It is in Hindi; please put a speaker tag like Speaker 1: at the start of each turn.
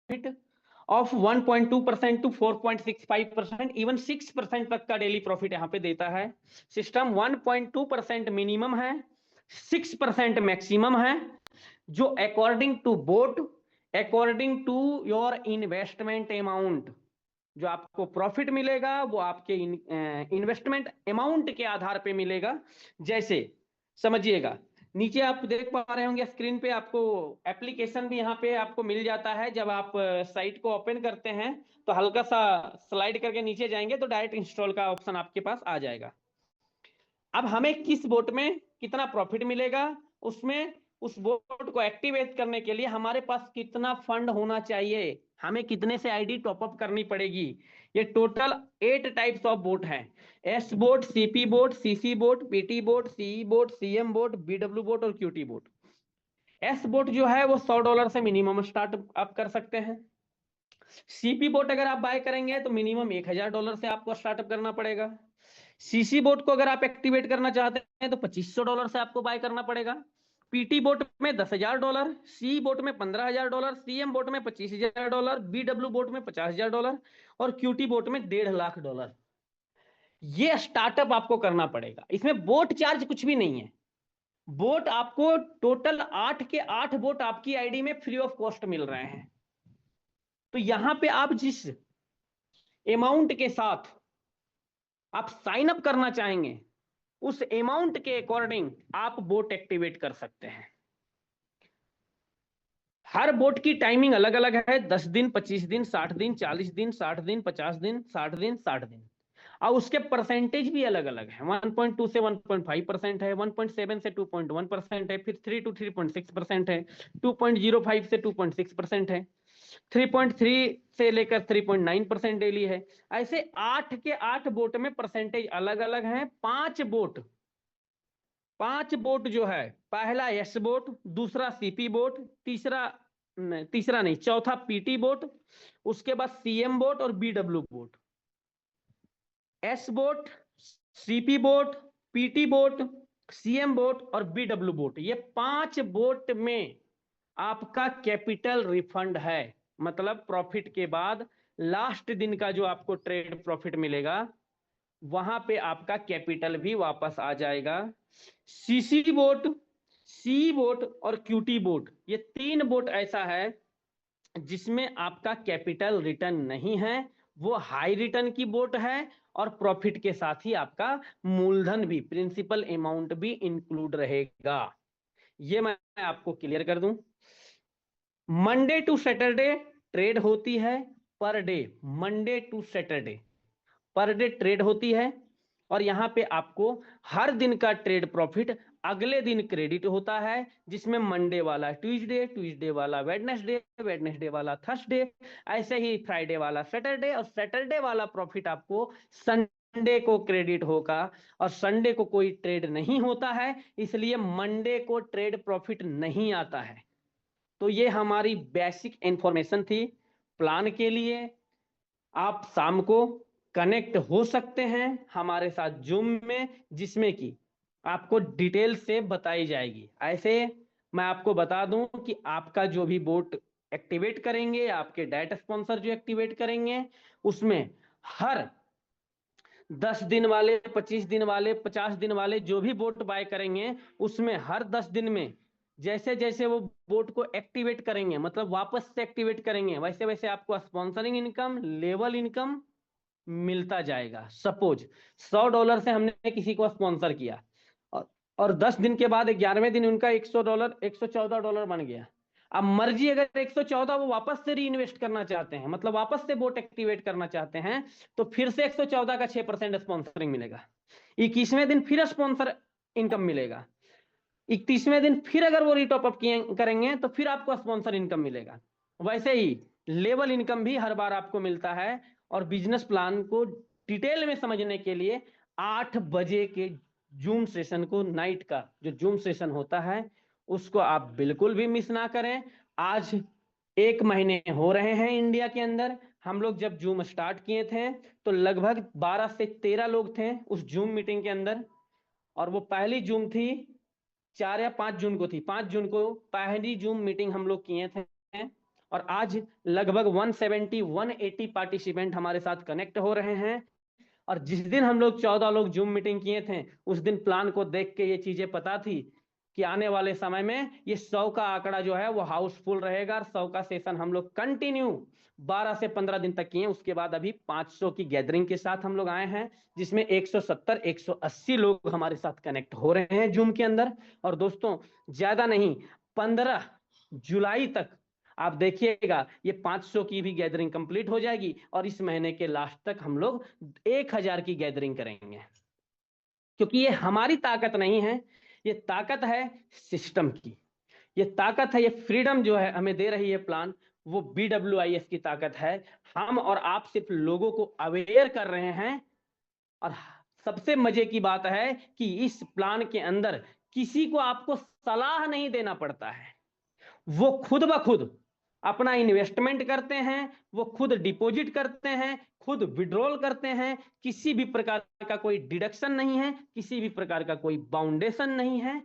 Speaker 1: प्रॉफिट ऑफ 1.2% टू 4.65%, इवन 6% तक का डेली प्रॉफिट यहाँ पे देता है सिस्टम। 1.2% मिनिमम है, 6% मैक्सिमम है, जो according to bot, according to your investment amount, जो आपको प्रॉफिट मिलेगा वो आपके इन्वेस्टमेंट अमाउंट के आधार पे मिलेगा। जैसे समझिएगा, नीचे आप देख पा रहे होंगे स्क्रीन पे, आपको एप्लीकेशन भी यहाँ पे आपको मिल जाता है। जब आप साइट को ओपन करते हैं तो हल्का सा स्लाइड करके नीचे जाएंगे तो डायरेक्ट इंस्टॉल का ऑप्शन आपके पास आ जाएगा। अब हमें किस बोट में कितना प्रॉफिट मिलेगा, उसमें उस बोट को एक्टिवेट करने के लिए हमारे पास कितना फंड होना चाहिए, हमें कितने से आईडी टॉपअप करनी पड़ेगी। ये टोटल 8 टाइप्स ऑफ बोट हैं। S bot, CP bot, CC bot, PT bot, CE bot, CM bot, BW bot और क्यूटी बोट। एस बोट जो है वो $100 से मिनिमम स्टार्ट आप कर सकते हैं। सीपी बोट अगर आप बाय करेंगे तो मिनिमम $1000 से आपको स्टार्टअप करना पड़ेगा। सीसी बोट को अगर आप एक्टिवेट करना चाहते हैं तो $2500 से आपको बाय करना पड़ेगा। पीटी बोट में $10,000, सी बोट में $15,000, सीएम बोट में $25,000, बीडब्ल्यू बोट में $50,000 और क्यूटी बोट में $1.5 लाख। ये स्टार्टअप आपको करना पड़ेगा। इसमें बोट चार्ज कुछ भी नहीं है। बोट आपको टोटल 8 के 8 बोट आपकी आईडी में फ्री ऑफ कॉस्ट मिल रहे हैं। तो यहां पे आप जिस अमाउंट के साथ आप साइन अप करना चाहेंगे उस अमाउंट के अकॉर्डिंग आप बोट एक्टिवेट कर सकते हैं। हर बोट की टाइमिंग अलग अलग है, 10 दिन, 25 दिन, 60 दिन, 40 दिन, 60 दिन, 50 दिन, 60 दिन, 60 दिन। और उसके परसेंटेज भी अलग अलग है। 1.2 से 1.5% है, 1.7 से 2.1% है, फिर 3 to 3.6% है, 2.05 से 2.6% है, 3.3 से लेकर 3.9% डेली है। ऐसे 8 के 8 बोट में परसेंटेज अलग अलग हैं। 5 बोट जो है, पहला एस बोट, दूसरा सीपी बोट, तीसरा नहीं, चौथा पीटी बोट, उसके बाद सीएम बोट और BW boat. S bot, CP boat, PT boat, CM boat और बीडब्ल्यू बोट, ये 5 बोट में आपका कैपिटल रिफंड है। मतलब प्रॉफिट के बाद लास्ट दिन का जो आपको ट्रेड प्रॉफिट मिलेगा वहां पे आपका कैपिटल भी वापस आ जाएगा। सीसी बोट, सी बोट और क्यूटी बोट, ये 3 बोट ऐसा है जिसमें आपका कैपिटल रिटर्न नहीं है, वो हाई रिटर्न की बोट है और प्रॉफिट के साथ ही आपका मूलधन भी, प्रिंसिपल अमाउंट भी इंक्लूड रहेगा। ये मैं आपको क्लियर कर दूं। मंडे टू सैटरडे ट्रेड होती है per day, Monday to Saturday per day trade होती है। और यहां पे आपको हर दिन का ट्रेड प्रॉफिट अगले दिन क्रेडिट होता है, जिसमें मंडे वाला ट्यूसडे, ट्यूसडे वाला वेडनेसडे, वेडनेसडे वाला थर्सडे, ऐसे ही फ्राइडे वाला सैटरडे और सैटरडे वाला प्रॉफिट आपको संडे को क्रेडिट होगा। और संडे को कोई ट्रेड नहीं होता है, इसलिए मंडे को ट्रेड प्रॉफिट नहीं आता है। तो ये हमारी बेसिक इंफॉर्मेशन थी प्लान के लिए। आप शाम को कनेक्ट हो सकते हैं हमारे साथ जूम में, जिसमें कि आपको डिटेल से बताई जाएगी। ऐसे मैं आपको बता दूं कि आपका जो भी बोट एक्टिवेट करेंगे, आपके डायरेक्ट स्पॉन्सर जो एक्टिवेट करेंगे, उसमें हर 10 दिन वाले, 25 दिन वाले, 50 दिन वाले जो भी बोट बाय करेंगे, उसमें हर 10 दिन में जैसे जैसे वो बोट को एक्टिवेट करेंगे, मतलब वापस से एक्टिवेट करेंगे, वैसे वैसे आपको स्पॉन्सरिंग इनकम, लेवल इनकम मिलता जाएगा। सपोज $100 से हमने किसी को स्पॉन्सर किया और 10 दिन के बाद 11वें दिन उनका $100, $114 बन गया। अब मर्जी अगर 114 वो वापस से री इन्वेस्ट करना चाहते हैं, मतलब वापस से बोट एक्टिवेट करना चाहते हैं, तो फिर से 114 का 6% स्पॉन्सरिंग मिलेगा। 21वें दिन फिर स्पॉन्सर इनकम मिलेगा। 31वें दिन फिर अगर वो रीटॉप अप करेंगे तो फिर आपको स्पॉन्सर इनकम मिलेगा। वैसे ही लेवल इनकम भी हर बार आपको मिलता है। और बिजनेस प्लान को डिटेल में समझने के लिए 8 बजे के जूम सेशन को, नाइट का जो जूम सेशन होता है, उसको आप बिल्कुल भी मिस ना करें। आज 1 महीने हो रहे हैं इंडिया के अंदर। हम लोग जब जूम स्टार्ट किए थे तो लगभग 12 से 13 लोग थे उस जूम मीटिंग के अंदर। और वो पहली जूम थी 4 या 5 जून को थी, 5 जून को पहली जूम मीटिंग हम लोग किए थे। और आज लगभग 170 180 पार्टिसिपेंट हमारे साथ कनेक्ट हो रहे हैं। और जिस दिन हम लोग 14 लोग जूम मीटिंग किए थे, उस दिन प्लान को देख के ये चीजें पता थी कि आने वाले समय में ये 100 का आंकड़ा जो है वो हाउसफुल रहेगा। और 100 का सेशन हम लोग कंटिन्यू 12 से 15 दिन तक किए। उसके बाद अभी 500 की गैदरिंग के साथ हम लोग आए हैं, जिसमें 170 180 लोग हमारे साथ कनेक्ट हो रहे हैं जूम के अंदर। और दोस्तों ज्यादा नहीं, 15 जुलाई तक आप देखिएगा ये 500 की भी गैदरिंग कंप्लीट हो जाएगी और इस महीने के लास्ट तक हम लोग 1000 की गैदरिंग करेंगे। क्योंकि ये हमारी ताकत नहीं है, ये ताकत है सिस्टम की, ये ताकत है, ये फ्रीडम जो है हमें दे रही है प्लान, वो BWIS की ताकत है। हम और आप सिर्फ लोगों को अवेयर कर रहे हैं। और सबसे मजे की बात है कि इस प्लान के अंदर किसी को आपको सलाह नहीं देना पड़ता है, वो खुद ब खुद अपना इन्वेस्टमेंट करते हैं, वो खुद डिपॉजिट करते हैं, खुद विड्रॉल करते हैं। किसी भी प्रकार का कोई डिडक्शन नहीं है, किसी भी प्रकार का कोई बाउंडेशन नहीं है।